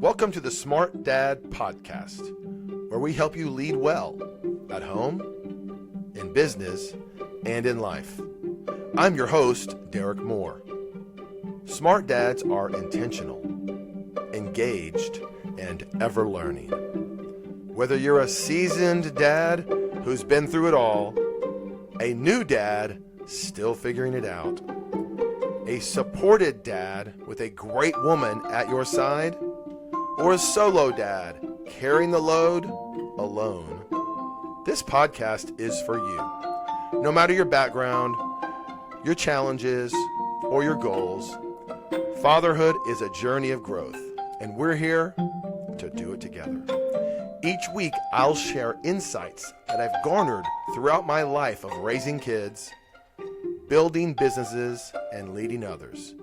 Welcome to the Smart Dad Podcast, where we help you lead well at home, in business, and in life. I'm your host, Derek Moore. Smart dads are intentional, engaged, and ever learning. Whether you're a seasoned dad who's been through it all, a new dad still figuring it out, a supported dad with a great woman at your side, or a solo dad carrying the load alone, this podcast is for you. No matter your background, your challenges, or your goals, fatherhood is a journey of growth, and we're here to do it together. Each week, I'll share insights that I've garnered throughout my life of raising kids, building businesses, and leading others.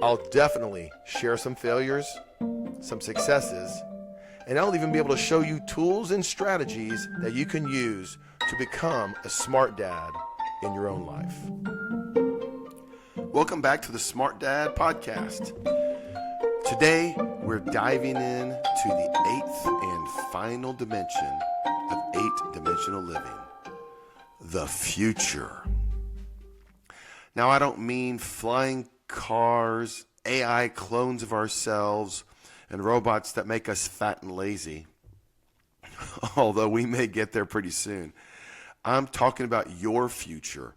I'll definitely share some failures, some successes, and I'll even be able to show you tools and strategies that you can use to become a smart dad in your own life. Welcome back to the Smart Dad Podcast. Today, we're diving in to the eighth and final dimension of eight-dimensional living, the future. Now, I don't mean flying cars, AI clones of ourselves, and robots that make us fat and lazy, although we may get there pretty soon. I'm talking about your future,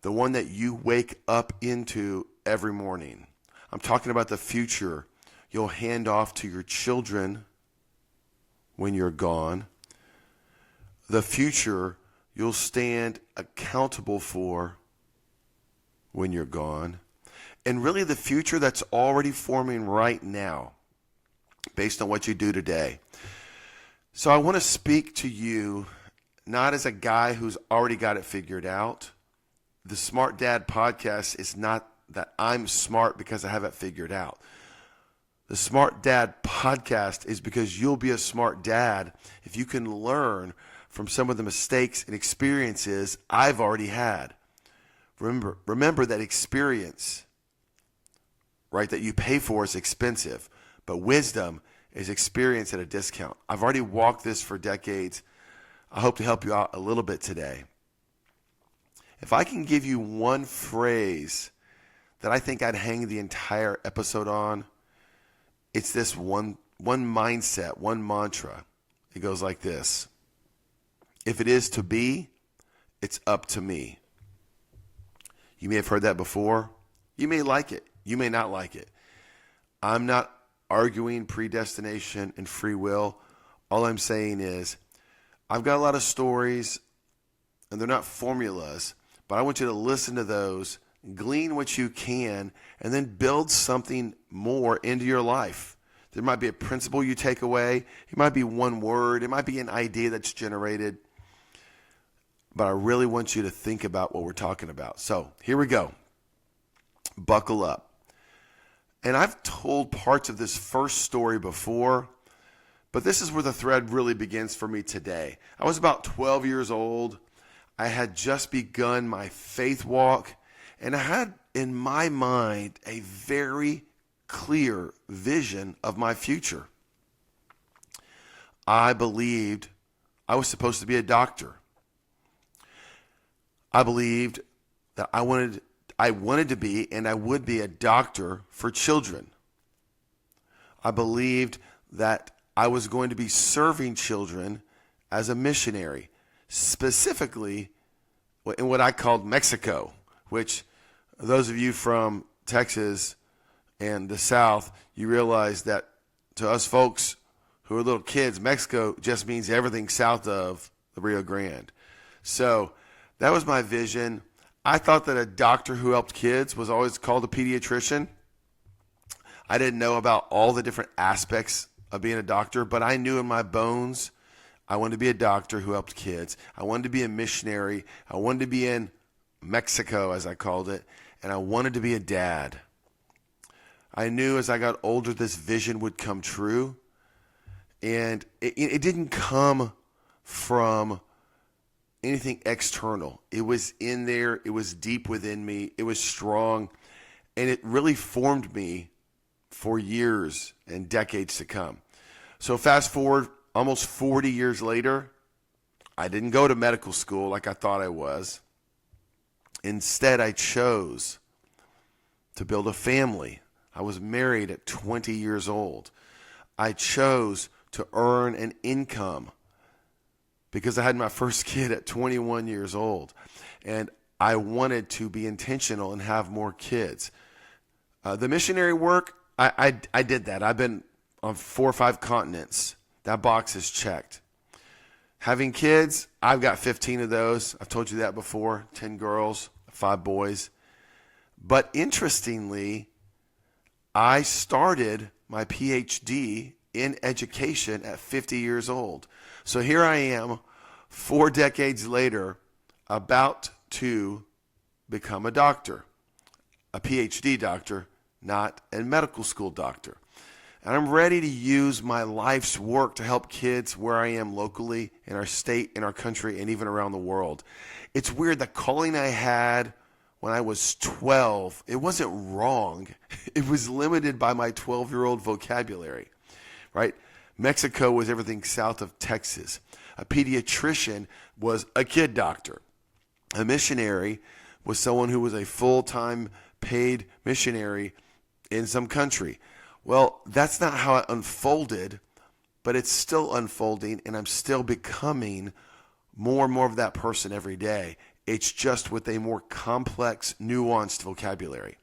the one that you wake up into every morning. I'm talking about the future you'll hand off to your children when you're gone, the future you'll stand accountable for when you're gone, and really the future that's already forming right now based on what you do today. So I want to speak to you not as a guy who's already got it figured out. The Smart Dad Podcast is not that I'm smart because I have it figured out. The Smart Dad Podcast is because you'll be a smart dad if you can learn from some of the mistakes and experiences I've already had. Remember that experience, right, that you pay for is expensive, but wisdom is experience at a discount. I've already walked this for decades. I hope to help you out a little bit today. If I can give you one phrase that I think I'd hang the entire episode on, it's this one mindset, one mantra. It goes like this: if it is to be, it's up to me. You may have heard that before. You may like it. You may not like it. I'm not arguing predestination and free will. All I'm saying is I've got a lot of stories, and they're not formulas, but I want you to listen to those, glean what you can, and then build something more into your life. There might be a principle you take away. It might be one word. It might be an idea that's generated. But I really want you to think about what we're talking about. So here we go. Buckle up. And I've told parts of this first story before, but this is where the thread really begins for me today. I was about 12 years old. I had just begun my faith walk, and I had in my mind a very clear vision of my future. I believed I was supposed to be a doctor. I believed that I wanted to be, and I would be, a doctor for children. I believed that I was going to be serving children as a missionary, specifically in what I called Mexico, which those of you from Texas and the South, you realize that to us folks who are little kids, Mexico just means everything south of the Rio Grande. So that was my vision. I thought that a doctor who helped kids was always called a pediatrician. I didn't know about all the different aspects of being a doctor, but I knew in my bones I wanted to be a doctor who helped kids. I wanted to be a missionary. I wanted to be in Mexico, as I called it, and I wanted to be a dad. I knew as I got older this vision would come true, and it didn't come from anything external. It was in there. It was deep within me. It was strong, and it really formed me for years and decades to come. So fast forward almost 40 years later, I didn't go to medical school like I thought I was. Instead, I chose to build a family. I was married at 20 years old. I chose to earn an income because I had my first kid at 21 years old. And I wanted to be intentional and have more kids. The missionary work, I did that. I've been on 4 or 5 continents. That box is checked. Having kids, I've got 15 of those. I've told you that before. 10 girls, 5 boys. But interestingly, I started my PhD in education at 50 years old. So here I am, 4 decades later, about to become a doctor, a PhD doctor, not a medical school doctor. And I'm ready to use my life's work to help kids where I am locally, in our state, in our country, and even around the world. It's weird, the calling I had when I was 12, it wasn't wrong. It was limited by my 12-year-old vocabulary, right? Mexico was everything south of Texas. A pediatrician was a kid doctor. A missionary was someone who was a full-time paid missionary in some country. Well, that's not how it unfolded, but it's still unfolding, and I'm still becoming more and more of that person every day. It's just with a more complex, nuanced vocabulary.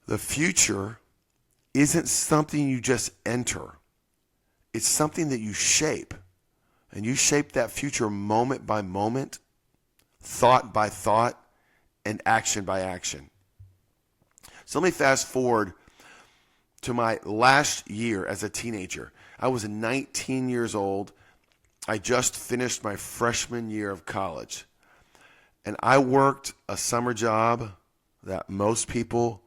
The future isn't something you just enter. It's something that you shape. And you shape that future moment by moment, thought by thought, and action by action. So let me fast forward to my last year as a teenager. I was 19 years old. I just finished my freshman year of college. And I worked a summer job that most people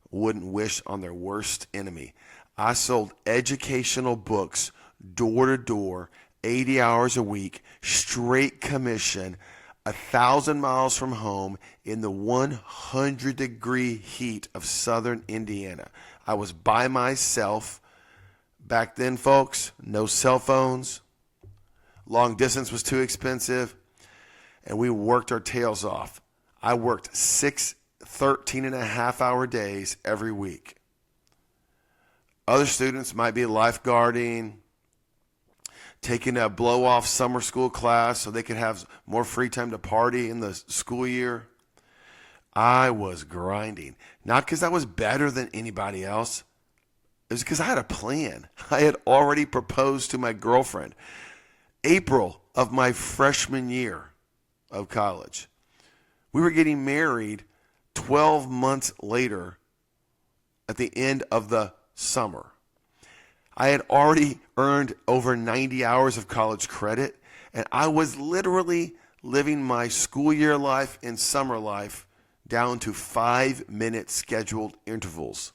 wouldn't wish on their worst enemy. I sold educational books door to door, 80 hours a week, straight commission, 1,000 miles from home in the 100-degree heat of southern Indiana. I was by myself. Back then, folks, no cell phones. Long distance was too expensive. And we worked our tails off. I worked 6 13-and-a-half-hour days every week. Other students might be lifeguarding, taking a blow-off summer school class so they could have more free time to party in the school year. I was grinding, not because I was better than anybody else. It was because I had a plan. I had already proposed to my girlfriend. April of my freshman year of college. We were getting married 12 months later at the end of the summer. I had already earned over 90 hours of college credit, and I was literally living my school year life and summer life down to 5-minute scheduled intervals.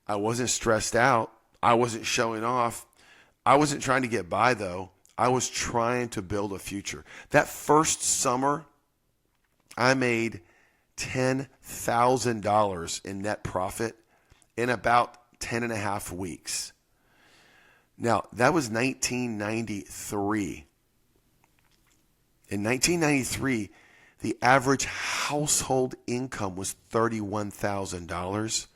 I wasn't stressed out. I wasn't showing off. I wasn't trying to get by, though. I was trying to build a future. That first summer, I made $10,000 in net profit in about 10 and a half weeks. Now, that was 1993. In 1993, the average household income was $31,000,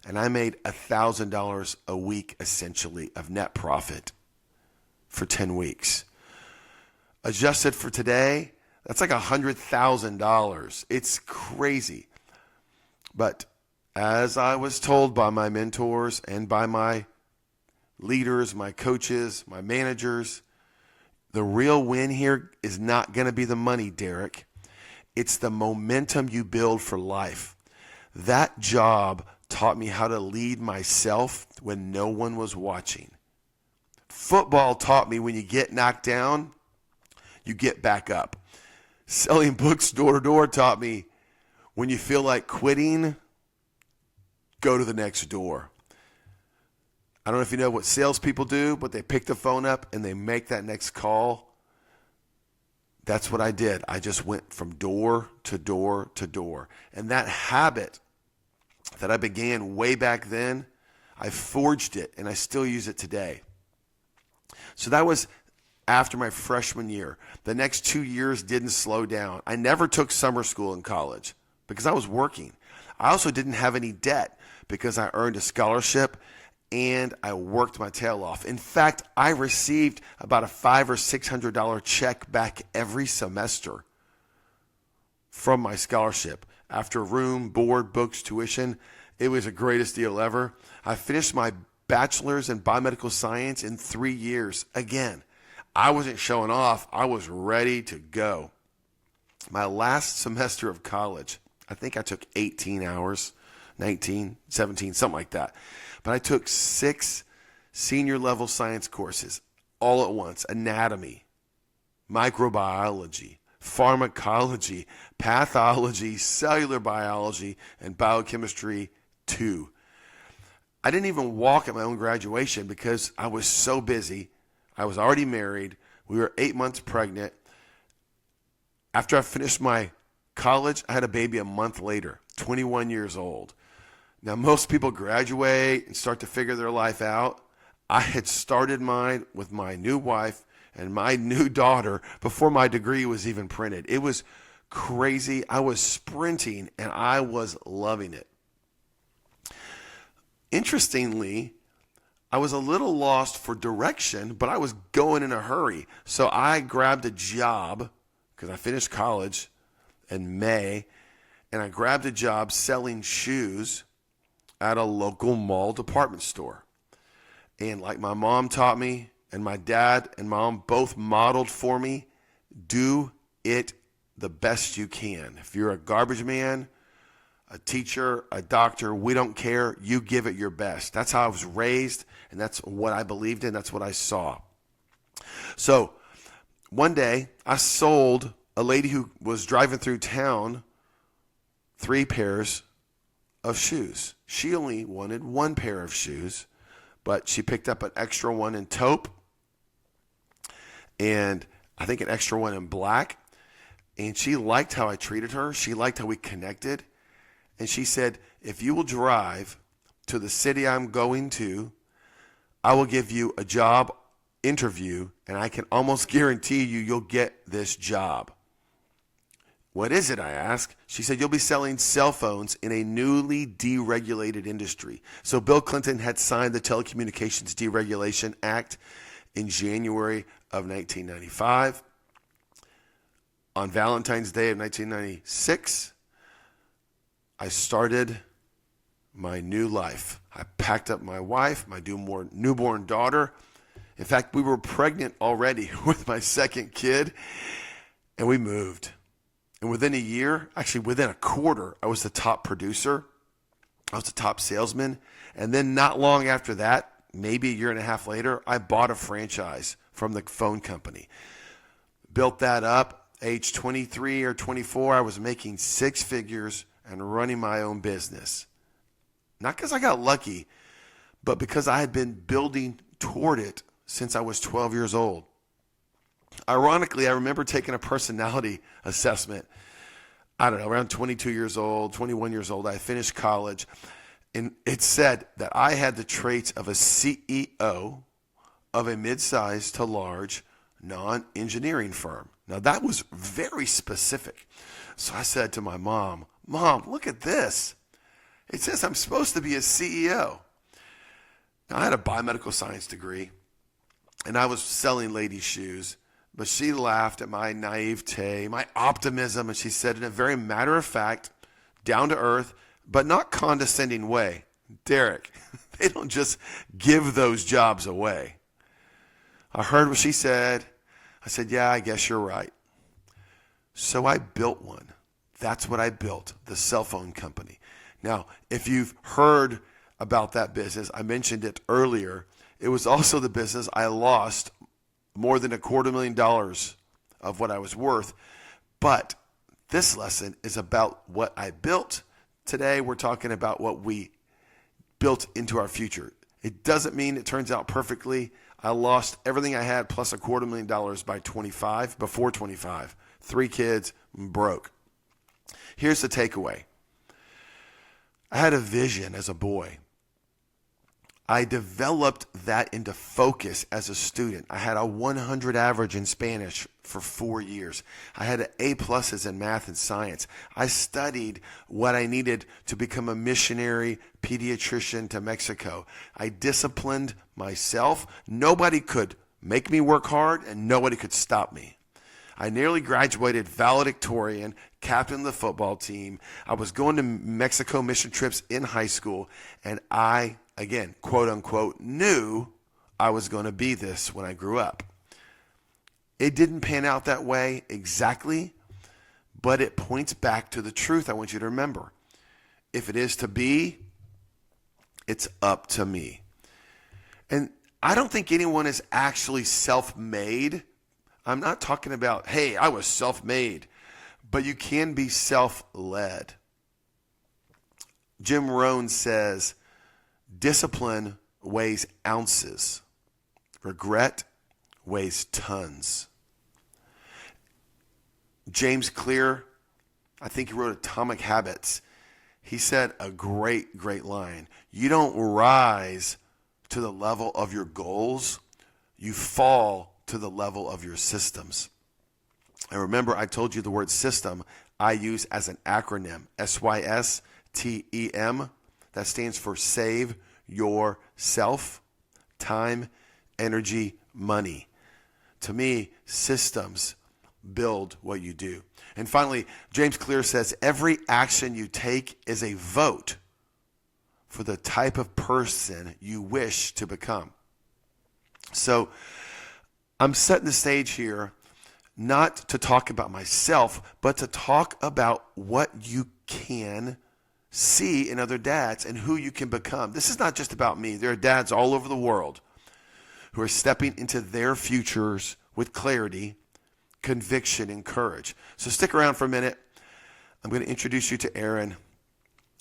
and I made $1,000 a week, essentially, of net profit for 10 weeks. Adjusted for today, that's like $100,000. It's crazy. But as I was told by my mentors and by my leaders, my coaches, my managers, the real win here is not going to be the money, Derek. It's the momentum you build for life. That job taught me how to lead myself when no one was watching. Football taught me when you get knocked down, you get back up. Selling books door to door taught me when you feel like quitting, go to the next door. I don't know if you know what salespeople do, but they pick the phone up and they make that next call. That's what I did. I just went from door to door to door. And that habit that I began way back then, I forged it and I still use it today. So that was after my freshman year. The next 2 years didn't slow down. I never took summer school in college because I was working. I also didn't have any debt because I earned a scholarship and I worked my tail off. In fact, I received about a $500 or $600 check back every semester from my scholarship. After room, board, books, tuition, it was the greatest deal ever. I finished my bachelor's in biomedical science in 3 years. Again, I wasn't showing off. I was ready to go. My last semester of college, I think I took 18 hours, 19, 17, something like that. But I took 6 senior level science courses all at once: anatomy, microbiology, pharmacology, pathology, cellular biology, and biochemistry 2. I didn't even walk at my own graduation because I was so busy. I was already married. We were 8 months pregnant. After I finished my college, I had a baby a month later, 21 years old. Now, most people graduate and start to figure their life out. I had started mine with my new wife and my new daughter before my degree was even printed. It was crazy. I was sprinting and I was loving it. Interestingly, I was a little lost for direction, but I was going in a hurry. So I grabbed a job because I finished college in May, and I grabbed a job selling shoes at a local mall department store. And like my mom taught me, and my dad and mom both modeled for me, do it the best you can. If you're a garbage man, a teacher, a doctor, we don't care. You give it your best. That's how I was raised, and that's what I believed in. That's what I saw. So one day, I sold a lady who was driving through town 3 pairs of shoes. She only wanted 1 pair of shoes, but she picked up an extra one in taupe and I think an extra one in black. And she liked how I treated her. She liked how we connected. And she said, if you will drive to the city I'm going to, I will give you a job interview, and I can almost guarantee you'll get this job. What is it, I asked. She said, you'll be selling cell phones in a newly deregulated industry. So Bill Clinton had signed the Telecommunications Deregulation Act in January of 1995. On Valentine's Day of 1996, I started my new life. I packed up my wife, my newborn daughter. In fact, we were pregnant already with my second kid, and we moved. And within a year, actually within a quarter, I was the top producer. I was the top salesman. And then not long after that, maybe a year and a half later, I bought a franchise from the phone company. Built that up. Age 23 or 24, I was making 6 figures and running my own business. Not because I got lucky, but because I had been building toward it since I was 12 years old. Ironically, I remember taking a personality assessment, I don't know, around 22 years old, 21 years old. I finished college, and it said that I had the traits of a CEO of a mid-sized to large non-engineering firm. Now, that was very specific. So I said to my mom, Mom, look at this. It says I'm supposed to be a CEO. Now, I had a biomedical science degree, and I was selling ladies' shoes. But she laughed at my naivete, my optimism, and she said in a very matter-of-fact, down-to-earth, but not condescending way, Derek, they don't just give those jobs away. I heard what she said. I said, yeah, I guess you're right. So I built one. That's what I built, the cell phone company. Now, if you've heard about that business, I mentioned it earlier, it was also the business I lost more than $250,000 of what I was worth. But this lesson is about what I built. Today, we're talking about what we built into our future. It doesn't mean it turns out perfectly. I lost everything I had plus $250,000 before 25. 3 kids, broke. Here's the takeaway. I had a vision as a boy. I developed that into focus as a student. I had a 100 average in Spanish for 4 years. I had A pluses in math and science. I studied what I needed to become a missionary pediatrician to Mexico. I disciplined myself. Nobody could make me work hard, and nobody could stop me. I nearly graduated valedictorian, captain of the football team. I was going to Mexico mission trips in high school, and I, again, quote unquote, knew I was going to be this when I grew up. It didn't pan out that way exactly, but it points back to the truth I want you to remember. If it is to be, it's up to me. And I don't think anyone is actually self-made. I'm not talking about, hey, I was self-made, but you can be self-led. Jim Rohn says, discipline weighs ounces. Regret weighs tons. James Clear, I think he wrote Atomic Habits. He said a great line. You don't rise to the level of your goals. You fall to the level of your systems. And remember, I told you the word system I use as an acronym, SYSTEM. That stands for Save Yourself, Time, Energy, Money. To me, systems build what you do. And finally, James Clear says, every action you take is a vote for the type of person you wish to become. So I'm setting the stage here not to talk about myself, but to talk about what you can see in other dads and who you can become. This is not just about me. There are dads all over the world who are stepping into their futures with clarity, conviction, and courage. So stick around for a minute. I'm going to introduce you to Aaron.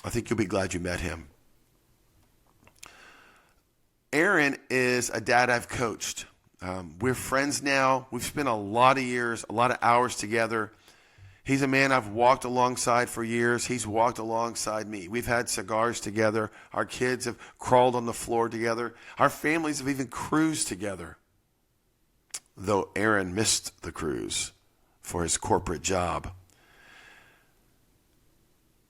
I think you'll be glad you met him. Aaron is a dad I've coached. We're friends now. We've spent a lot of years, a lot of hours together. He's a man I've walked alongside for years. He's walked alongside me. We've had cigars together. Our kids have crawled on the floor together. Our families have even cruised together. Though Aaron missed the cruise for his corporate job.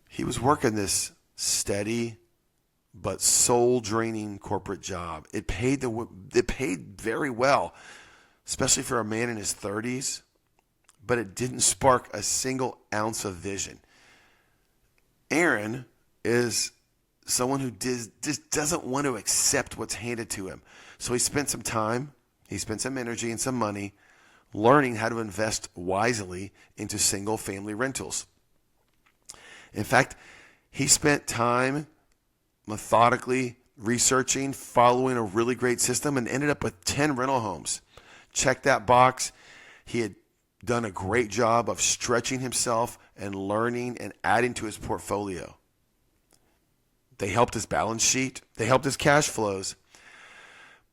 He was working this steady but soul-draining corporate job. It paid very well, especially for a man in his 30s, but it didn't spark a single ounce of vision. Aaron is someone who just doesn't want to accept what's handed to him. So he spent some time, he spent some energy and some money learning how to invest wisely into single-family rentals. In fact, he spent time methodically researching, following a really great system, and ended up with 10 rental homes. Check that box. He had done a great job of stretching himself and learning and adding to his portfolio. They helped his balance sheet. They helped his cash flows.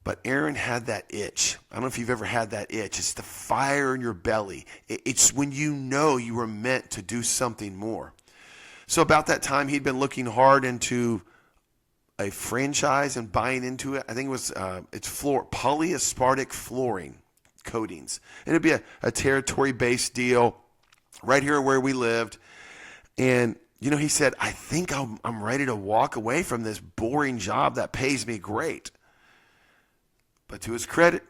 But Aaron had that itch. I don't know if you've ever had that itch. It's the fire in your belly. It's when you know you were meant to do something more. So about that time, he'd been looking hard into a franchise and buying into it. I think it was it's polyaspartic flooring coatings. And it'd be a territory-based deal right here where we lived. And he said, I think I'm ready to walk away from this boring job that pays me great. But to his credit,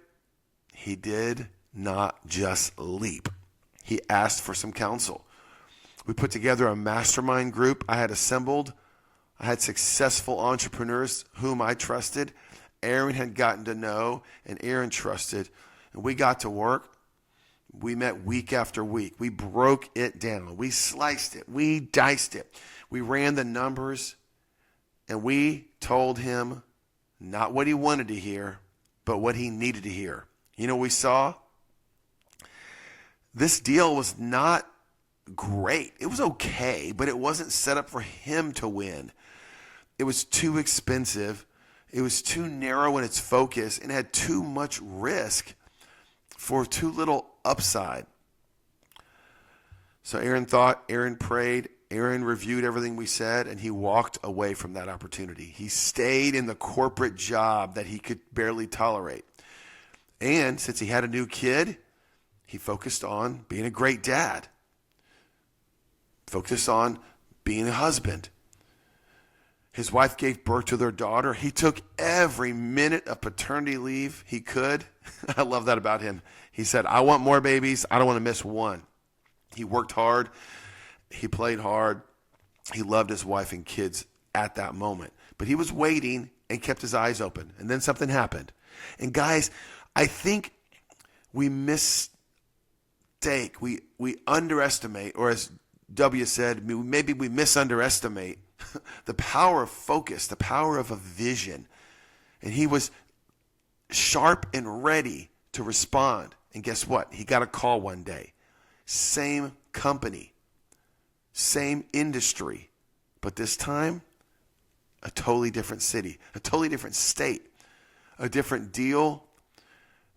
he did not just leap. He asked for some counsel. We put together a mastermind group I had assembled. I had successful entrepreneurs whom I trusted. Aaron had gotten to know, and Aaron trusted. And we got to work. We met week after week. We broke it down. We sliced it. We diced it. We ran the numbers, and we told him not what he wanted to hear, but what he needed to hear. You know what we saw? This deal was not great. It was okay, but it wasn't set up for him to win. It was too expensive. It was too narrow in its focus and had too much risk for too little upside. So Aaron thought, Aaron prayed, Aaron reviewed everything we said, and he walked away from that opportunity. He stayed in the corporate job that he could barely tolerate. And since he had a new kid, he focused on being a great dad, focused on being a husband. His wife gave birth to their daughter. He took every minute of paternity leave he could. I love that about him. He said, I want more babies. I don't want to miss one. He worked hard. He played hard. He loved his wife and kids at that moment. But he was waiting and kept his eyes open. And then something happened. And guys, I think we mistake, we underestimate, or as W said, maybe we misunderestimate the power of focus, the power of a vision. And he was sharp and ready to respond. And guess what? He got a call one day. Same company, same industry, but this time, a totally different city, a totally different state, a different deal,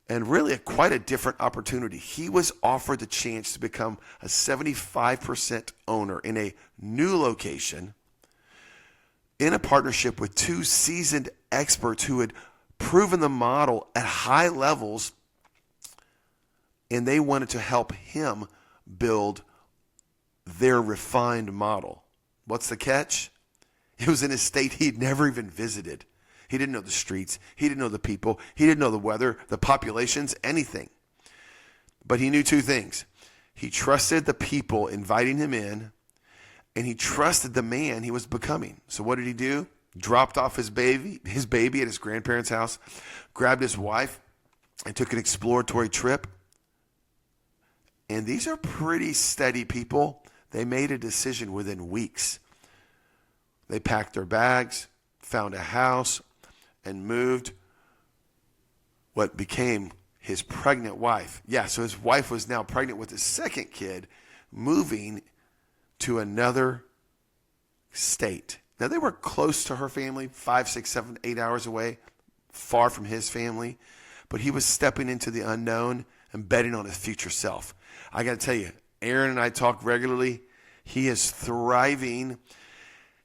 and really quite a different opportunity. He was offered the chance to become a 75% owner in a new location, in a partnership with two seasoned experts who had proven the model at high levels, and they wanted to help him build their refined model. What's the catch? It was in a state he'd never even visited. He didn't know the streets. He didn't know the people. He didn't know the weather, the populations, anything. But he knew two things. He trusted the people inviting him in, and he trusted the man he was becoming. So what did he do? Dropped off his baby at his grandparents' house, grabbed his wife, and took an exploratory trip. And these are pretty steady people. They made a decision within weeks. They packed their bags, found a house, and moved what became his pregnant wife. Yeah, so his wife was now pregnant with his second kid, moving to another state. Now, they were close to her family, 5, 6, 7, 8 hours away, far from his family. But he was stepping into the unknown and betting on his future self. I got to tell you, Aaron and I talk regularly. He is thriving.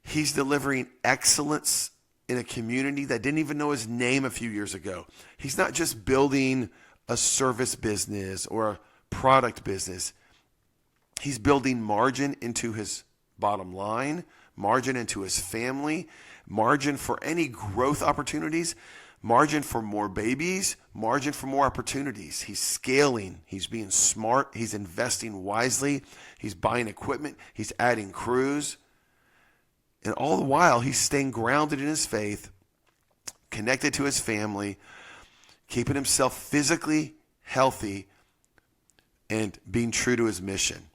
He's delivering excellence in a community that didn't even know his name a few years ago. He's not just building a service business or a product business. He's building margin into his bottom line, margin into his family, margin for any growth opportunities, margin for more babies, margin for more opportunities. He's scaling. He's being smart. He's investing wisely. He's buying equipment. He's adding crews. And all the while, he's staying grounded in his faith, connected to his family, keeping himself physically healthy, and being true to his mission.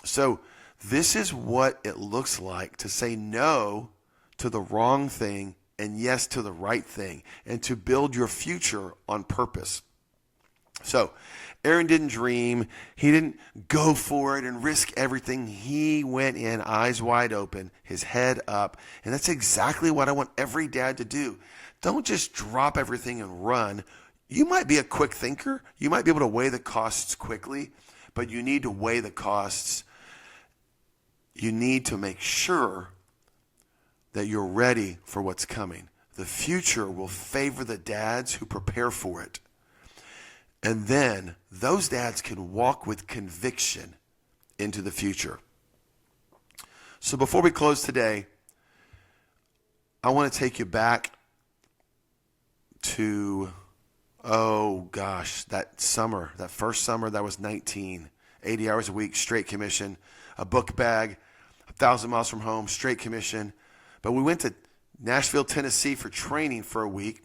So this is what it looks like to say no to the wrong thing and yes to the right thing, and to build your future on purpose. So Aaron didn't dream. He didn't go for it and risk everything. He went in eyes wide open, his head up. And that's exactly what I want every dad to do. Don't just drop everything and run. You might be a quick thinker. You might be able to weigh the costs quickly, but you need to weigh the costs. You need to make sure that you're ready for what's coming. The future will favor the dads who prepare for it. And then those dads can walk with conviction into the future. So before we close today, I want to take you back to, that summer, that first summer that was 19, 80 hours a week, straight commission, a book bag, 1,000 miles from home, straight commission. But we went to Nashville, Tennessee for training for a week.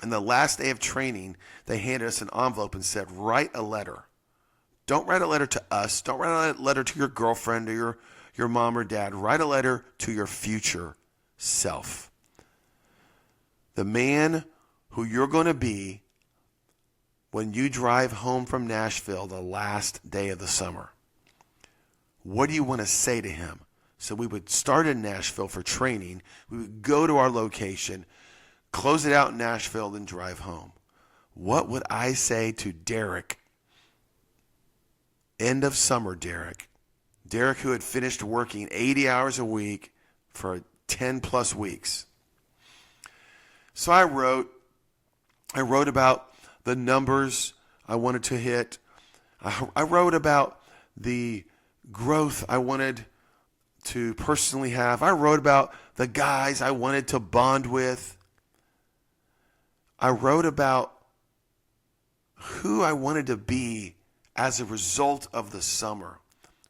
And the last day of training, they handed us an envelope and said, write a letter. Don't write a letter to us. Don't write a letter to your girlfriend or your mom or dad. Write a letter to your future self. The man who you're going to be when you drive home from Nashville the last day of the summer. What do you want to say to him? So we would start in Nashville for training. We would go to our location, close it out in Nashville, then drive home. What would I say to Derek? End of summer, Derek. Derek, who had finished working 80 hours a week for 10 plus weeks. So I wrote about the numbers I wanted to hit. I wrote about the growth I wanted to personally have. I wrote about the guys I wanted to bond with. I wrote about who I wanted to be as a result of the summer.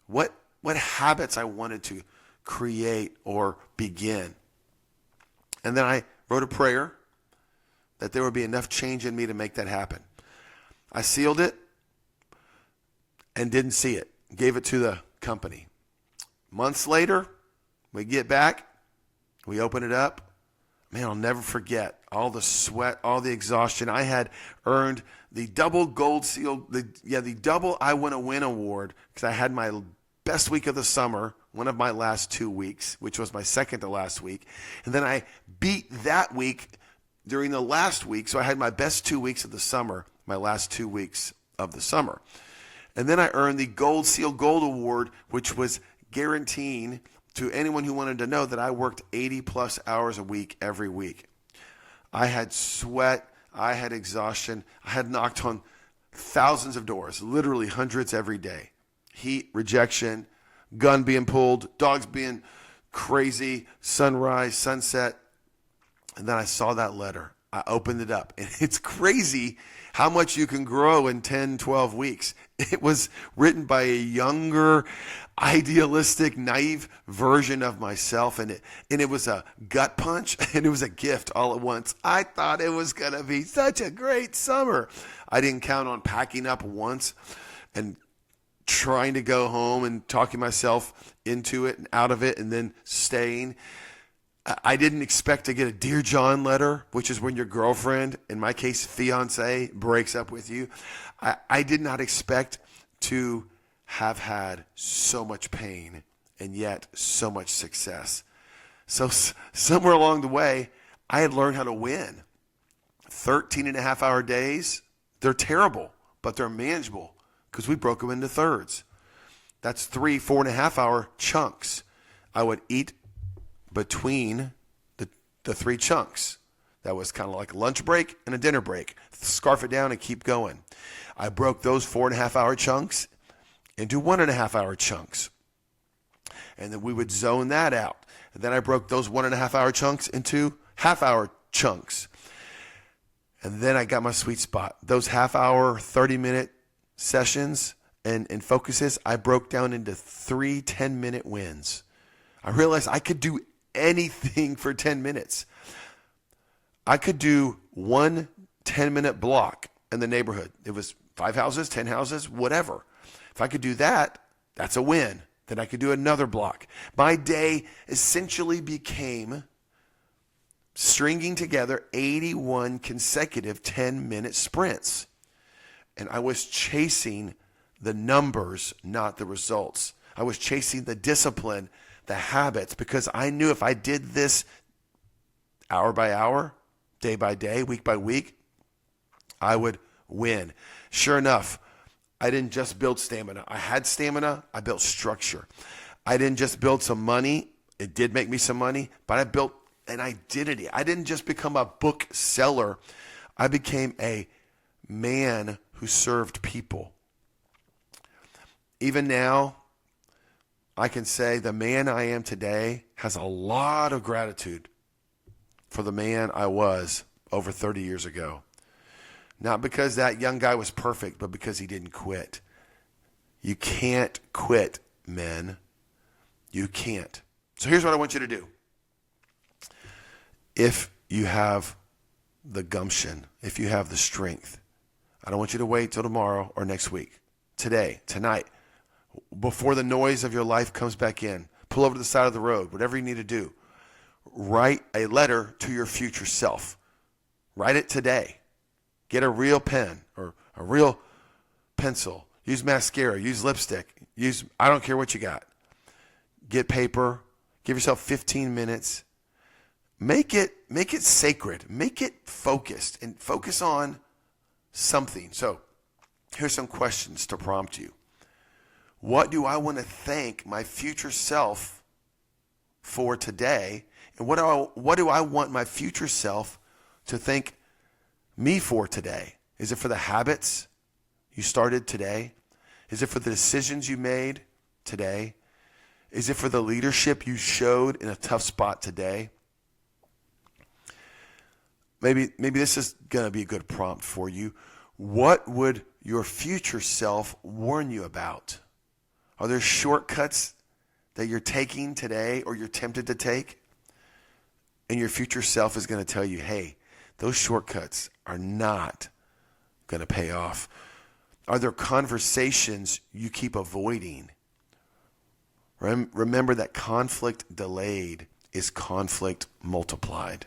What habits I wanted to create or begin. And then I wrote a prayer that there would be enough change in me to make that happen. I sealed it and didn't see it. Gave it to the company. Months later, we get back, we open it up. Man, I'll never forget all the sweat, all the exhaustion. I had earned the double gold seal, the double I Want to Win award, because I had my best week of the summer, one of my last 2 weeks, which was my second to last week. And then I beat that week during the last week, so I had my best 2 weeks of the summer, my last 2 weeks of the summer. And then I earned the Gold Seal Gold Award, which was guaranteeing to anyone who wanted to know that I worked 80 plus hours a week every week. I had sweat, I had exhaustion, I had knocked on thousands of doors, literally hundreds every day. Heat, rejection, gun being pulled, dogs being crazy, sunrise, sunset. And then I saw that letter. I opened it up, and it's crazy how much you can grow in 10, 12 weeks. It was written by a younger, idealistic, naive version of myself, and it was a gut punch, and it was a gift all at once. I thought it was going to be such a great summer. I didn't count on packing up once and trying to go home and talking myself into it and out of it and then staying. I didn't expect to get a Dear John letter, which is when your girlfriend, in my case, fiance, breaks up with you. I did not expect to have had so much pain and yet so much success. So somewhere along the way, I had learned how to win. 13.5-hour days, they're terrible, but they're manageable because we broke them into thirds. That's 3 4.5-hour chunks. I would eat between the 3 chunks. That was kind of like a lunch break and a dinner break. Scarf it down and keep going. I broke those 4.5-hour chunks into 1.5-hour chunks. And then we would zone that out. And then I broke those 1.5-hour chunks into half-hour chunks. And then I got my sweet spot. Those half-hour, 30-minute sessions and focuses, I broke down into 3 10-minute wins. I realized I could do anything for 10 minutes. I could do one 10-minute block in the neighborhood. It was 5 houses, 10 houses, whatever. If I could do that, that's a win. Then I could do another block. My day essentially became stringing together 81 consecutive 10-minute sprints. And I was chasing the numbers, not the results. I was chasing the discipline, the habits, because I knew if I did this hour by hour, day by day, week by week, I would win. Sure enough, I didn't just build stamina. I had stamina. I built structure. I didn't just build some money. It did make me some money, but I built an identity. I didn't just become a book seller. I became a man who served people. Even now, I can say the man I am today has a lot of gratitude for the man I was over 30 years ago. Not because that young guy was perfect, but because he didn't quit. You can't quit, men. You can't. So here's what I want you to do. If you have the gumption, if you have the strength, I don't want you to wait till tomorrow or next week. Today, tonight, before the noise of your life comes back in, pull over to the side of the road, whatever you need to do. Write a letter to your future self. Write it today. Get a real pen or a real pencil. Use mascara. Use lipstick. I don't care what you got. Get paper. Give yourself 15 minutes. Make it sacred. Make it focused and focus on something. So here's some questions to prompt you. What do I want to thank my future self for today? And what do I want my future self to thank me for today? Is it for the habits you started today? Is it for the decisions you made today? Is it for the leadership you showed in a tough spot today? Maybe this is going to be a good prompt for you. What would your future self warn you about? Are there shortcuts that you're taking today or you're tempted to take? And your future self is going to tell you, hey, those shortcuts are not going to pay off. Are there conversations you keep avoiding? Remember that conflict delayed is conflict multiplied.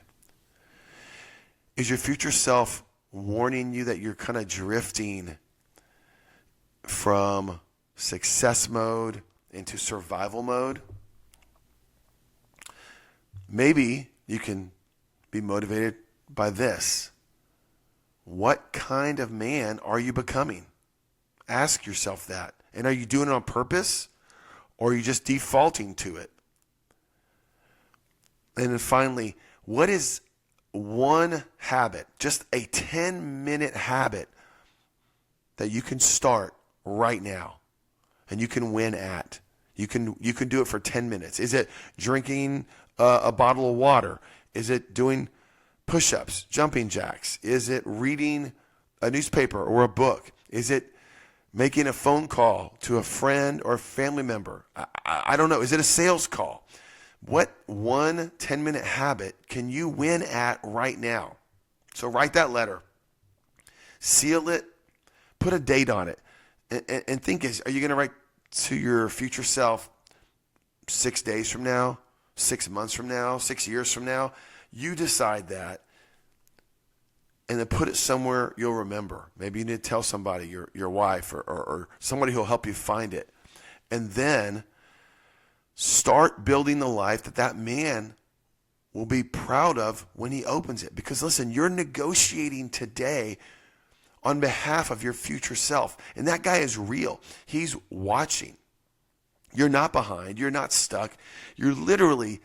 Is your future self warning you that you're kind of drifting from success mode into survival mode? Maybe you can be motivated by this. What kind of man are you becoming? Ask yourself that. And are you doing it on purpose, or are you just defaulting to it? And then finally, what is one habit, just a 10-minute habit that you can start right now and you can win at? You can do it for 10 minutes. Is it drinking a bottle of water? Is it doing push-ups, jumping jacks? Is it reading a newspaper or a book? Is it making a phone call to a friend or a family member? I don't know. Is it a sales call? What one 10-minute habit can you win at right now? So write that letter, seal it, put a date on it, and think, are you going to write to your future self 6 days from now, 6 months from now, 6 years from now? You decide that, and then put it somewhere you'll remember. Maybe you need to tell somebody, your wife or somebody who'll help you find it. And then start building the life that man will be proud of when he opens it. Because listen, you're negotiating today on behalf of your future self. And that guy is real. He's watching. You're not behind. You're not stuck. You're literally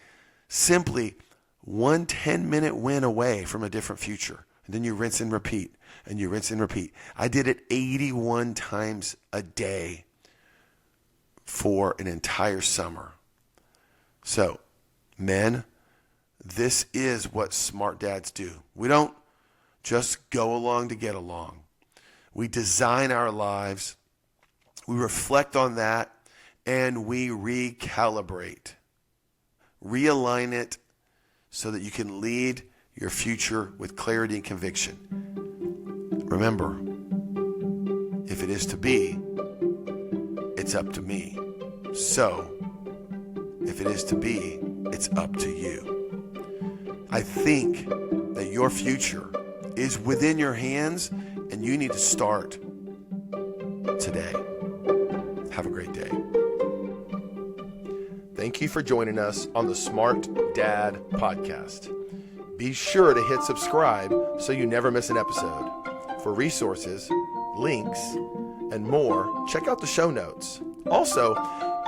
simply one 10-minute win away from a different future. And then you rinse and repeat, and you rinse and repeat. I did it 81 times a day for an entire summer. So, men, this is what smart dads do. We don't just go along to get along. We design our lives, we reflect on that, and we recalibrate. Realign it so that you can lead your future with clarity and conviction. Remember, if it is to be, it's up to me. So, if it is to be, it's up to you. I think that your future is within your hands, and you need to start today. Have a great day. Thank you for joining us on the Smart Dad Podcast. Be sure to hit subscribe so you never miss an episode. For resources, links, and more, check out the show notes. Also,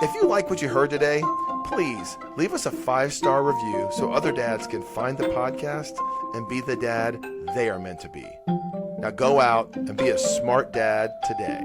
if you like what you heard today, please leave us a 5-star review so other dads can find the podcast and be the dad they are meant to be. Now go out and be a smart dad today.